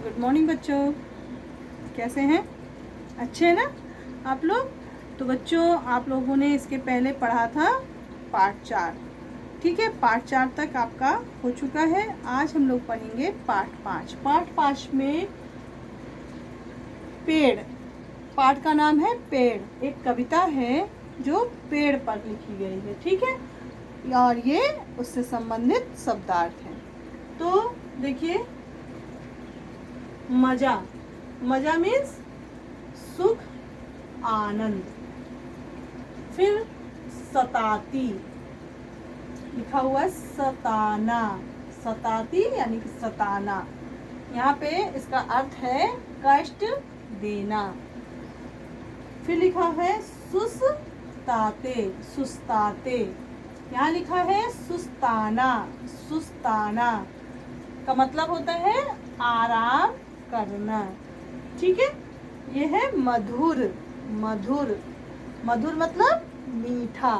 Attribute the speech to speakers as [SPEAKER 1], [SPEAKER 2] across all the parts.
[SPEAKER 1] Good morning बच्चों, कैसे हैं? अच्छे हैं ना आप लोग? तो बच्चों, आप लोगों ने इसके पहले पढ़ा था पार्ट 4। ठीक है, पार्ट 4 तक आपका हो चुका है। आज हम लोग पढ़ेंगे पार्ट 5। पार्ट 5 में पेड़, पार्ट का नाम है पेड़। एक कविता है जो पेड़ पर लिखी गई है। ठीक है, और ये उससे संबंधित शब्दार्थ हैं। तो देखिए, मजा, मजा मीन्स सुख, आनंद। फिर सताती, लिखा हुआ है सताना, सताती यानी कि सताना। यहाँ पे इसका अर्थ है कष्ट देना। फिर लिखा है सुस्ताते, सुस्ताते। यहाँ लिखा है सुस्ताना, सुस्ताना का मतलब होता है आराम करना। ठीक है, ये है मधुर, मधुर, मधुर मतलब मीठा।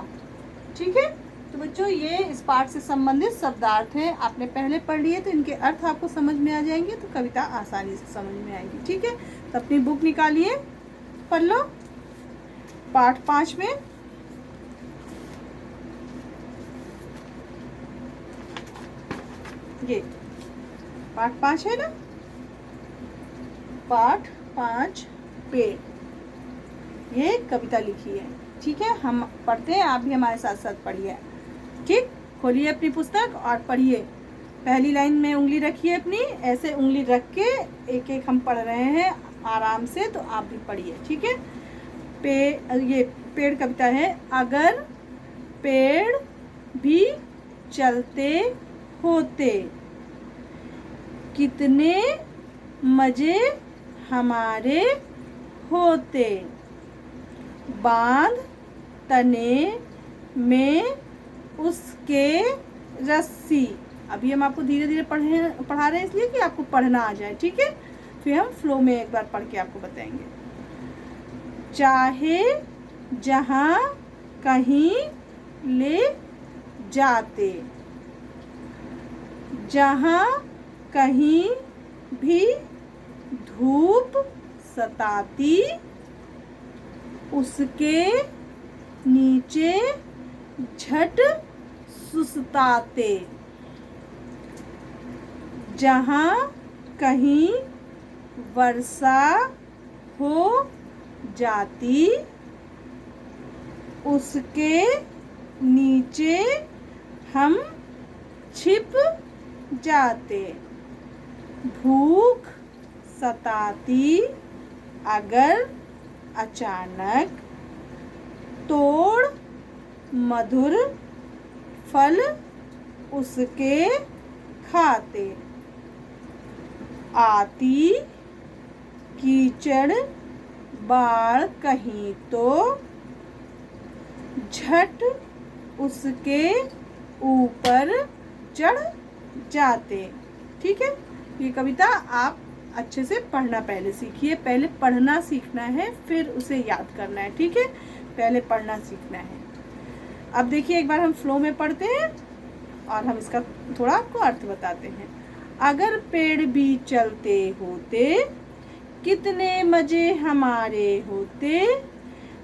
[SPEAKER 1] ठीक है, तो बच्चों ये इस पाठ से संबंधित शब्दार्थ हैं। आपने पहले पढ़ लिए तो इनके अर्थ आपको समझ में आ जाएंगे, तो कविता आसानी से समझ में आएगी। ठीक है, तो अपनी बुक निकालिए, पढ़ लो पाठ 5 में। ये पाठ 5 है ना, पाठ 5 पेड़, ये कविता लिखी है। ठीक है, हम पढ़ते हैं, आप भी हमारे साथ साथ पढ़िए। ठीक, खोलिए अपनी पुस्तक और पढ़िए। पहली लाइन में उंगली रखिए अपनी, ऐसे उंगली रख के एक एक हम पढ़ रहे हैं आराम से, तो आप भी पढ़िए। ठीक है, ये पेड़ कविता है। अगर पेड़ भी चलते होते, कितने मजे हमारे होते। बांध तने में उसके रस्सी। अभी हम आपको धीरे धीरे पढ़ा रहे हैं, इसलिए कि आपको पढ़ना आ जाए। ठीक है, फिर हम फ्लो में एक बार पढ़ के आपको बताएंगे। चाहे जहाँ कहीं ले जाते, जहाँ कहीं भी धूप सताती, उसके नीचे झट सुस्ताते। जहाँ कहीं वर्षा हो जाती, उसके नीचे हम छिप जाते। भूख सताती अगर अचानक, तोड़ मधुर फल उसके खाते। आती कीचड़ बाढ़ कहीं तो, झट उसके ऊपर चढ़ जाते। ठीक है, ये कविता आप अच्छे से पढ़ना पहले सीखिए। पहले पढ़ना सीखना है, फिर उसे याद करना है। ठीक है, पहले पढ़ना सीखना है। अब देखिए, एक बार हम फ्लो में पढ़ते हैं और हम इसका थोड़ा आपको अर्थ बताते हैं। अगर पेड़ भी चलते होते, कितने मजे हमारे होते।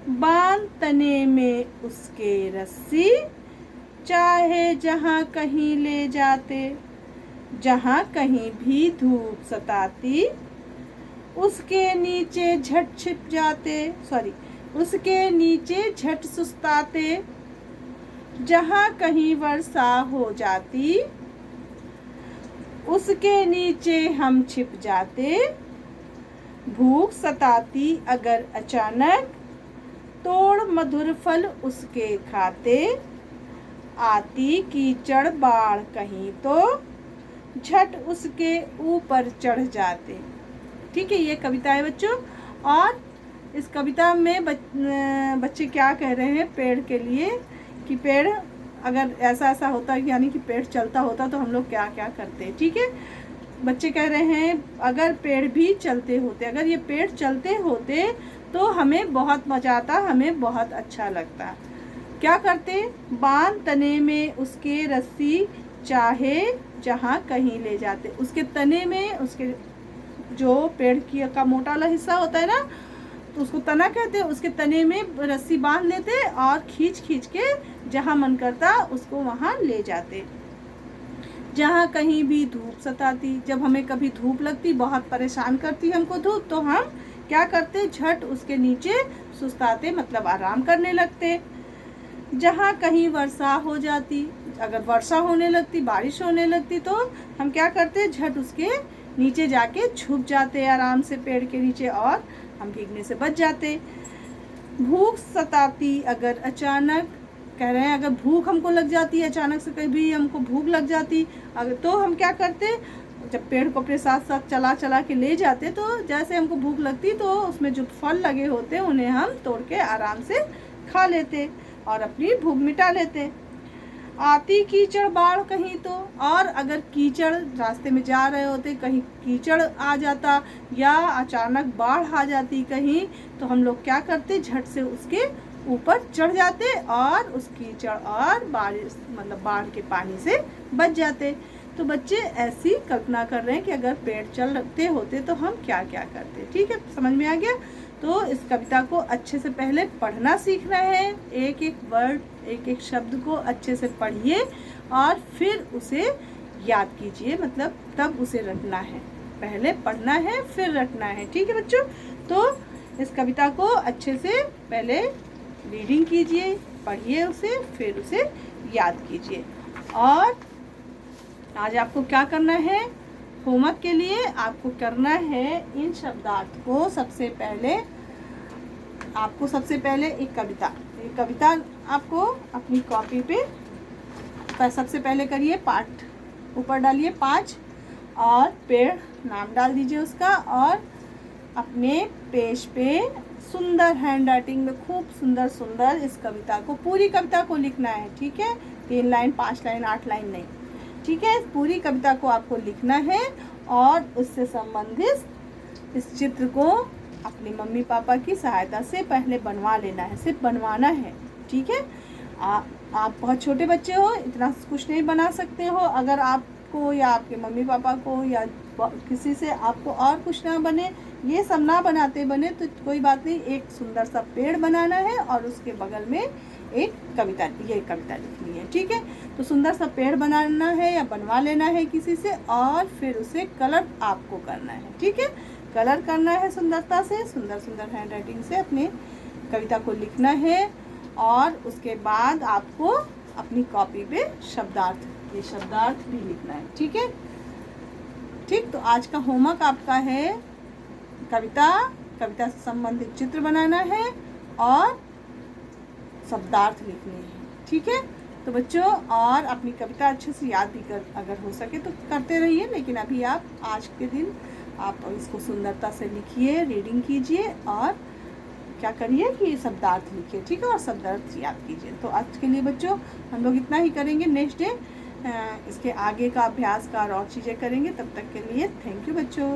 [SPEAKER 1] बांध तने में उसके रस्सी, चाहे जहाँ कहीं ले जाते। जहाँ कहीं भी धूप सताती, उसके नीचे झट छिप जाते, उसके नीचे झट सुस्ताते। जहाँ कहीं वर्षा हो जाती, उसके नीचे हम छिप जाते। भूख सताती अगर अचानक, तोड़ मधुर फल उसके खाते। आती कीचड़ बाढ़ कहीं तो, झट उसके ऊपर चढ़ जाते। ठीक है, ये कविता है बच्चों। और इस कविता में बच्चे क्या कह रहे हैं पेड़ के लिए, कि पेड़ अगर ऐसा ऐसा होता, यानी कि पेड़ चलता होता तो हम लोग क्या क्या करते। ठीक है, बच्चे कह रहे हैं अगर पेड़ भी चलते होते, अगर ये पेड़ चलते होते तो हमें बहुत मजा आता, हमें बहुत अच्छा लगता। क्या करते? बांध तने में उसके रस्सी, चाहे जहाँ कहीं ले जाते। उसके तने में, उसके जो पेड़ की का मोटा वाला हिस्सा होता है ना, तो उसको तना कहते हैं। उसके तने में रस्सी बांध लेते और खींच खींच के जहाँ मन करता उसको वहाँ ले जाते। जहाँ कहीं भी धूप सताती, जब हमें कभी धूप लगती, बहुत परेशान करती हमको धूप, तो हम क्या करते, झट उसके नीचे सुस्ताते, मतलब आराम करने लगते। जहाँ कहीं वर्षा हो जाती, अगर वर्षा होने लगती, बारिश होने लगती, तो हम क्या करते, झट उसके नीचे जाके छुप जाते आराम से पेड़ के नीचे और हम भीगने से बच जाते। भूख सताती, अगर अचानक कह रहे हैं, अगर भूख हमको लग जाती है, अचानक से कभी हमको भूख लग जाती, अगर तो हम क्या करते, जब पेड़ को अपने साथ साथ चला चला के ले जाते, तो जैसे हमको भूख लगती तो उसमें जो फल लगे होते उन्हें हम तोड़ के आराम से खा लेते और अपनी भूख मिटा लेते। आती कीचड़ बाढ़ कहीं तो, और अगर कीचड़ रास्ते में जा रहे होते, कहीं कीचड़ आ जाता या अचानक बाढ़ आ जाती कहीं, तो हम लोग क्या करते, झट से उसके ऊपर चढ़ जाते और उस कीचड़ और बारिश मतलब बाढ़ के पानी से बच जाते। तो बच्चे ऐसी कल्पना कर रहे हैं कि अगर पेड़ चलते होते तो हम क्या क्या करते। ठीक है, समझ में आ गया। तो इस कविता को अच्छे से पहले पढ़ना सीख रहे हैं, एक एक वर्ड, एक एक शब्द को अच्छे से पढ़िए और फिर उसे याद कीजिए, मतलब तब उसे रटना है। पहले पढ़ना है फिर रटना है। ठीक है बच्चों, तो इस कविता को अच्छे से पहले रीडिंग कीजिए, पढ़िए उसे, फिर उसे याद कीजिए। और आज आपको क्या करना है, होमवर्क के लिए आपको करना है इन शब्दार्थ को सबसे पहले एक कविता आपको अपनी कॉपी पे सबसे पहले करिए, पाठ ऊपर डालिए 5 और पेड़ नाम डाल दीजिए उसका, और अपने पेज पे सुंदर हैंड राइटिंग में खूब सुंदर इस कविता को, पूरी कविता को लिखना है। ठीक है, 3 लाइन 5 लाइन 8 लाइन नहीं, ठीक है, पूरी कविता को आपको लिखना है और उससे संबंधित इस चित्र को अपनी मम्मी पापा की सहायता से पहले बनवा लेना है, सिर्फ बनवाना है। ठीक है, आप बहुत छोटे बच्चे हो, इतना कुछ नहीं बना सकते हो। अगर आपको या आपके मम्मी पापा को या किसी से आपको और कुछ ना बने, ये सब ना बनाते बने तो कोई बात नहीं, एक सुंदर सा पेड़ बनाना है और उसके बगल में एक कविता, ये कविता लिखनी है। ठीक है, तो सुंदर सा पेड़ बनाना है या बनवा लेना है किसी से, और फिर उसे कलर आपको करना है। ठीक है, कलर करना है सुंदरता से, सुंदर हैंड राइटिंग से अपने कविता को लिखना है और उसके बाद आपको अपनी कॉपी पे ये शब्दार्थ भी लिखना है। ठीक है, ठीक, तो आज का होमवर्क आपका है कविता से संबंधित चित्र बनाना है और शब्दार्थ लिखने हैं। ठीक है, तो बच्चों, और अपनी कविता अच्छे से याद भी अगर हो सके तो करते रहिए, लेकिन अभी आप आज के दिन आप इसको सुंदरता से लिखिए, रीडिंग कीजिए और क्या करिए कि शब्दार्थ लिखिए। ठीक है, और शब्दार्थ याद कीजिए। तो आज के लिए बच्चों हम लोग इतना ही करेंगे, नेक्स्ट डे इसके आगे का अभ्यास का और चीज़ें करेंगे। तब तक के लिए थैंक यू बच्चों।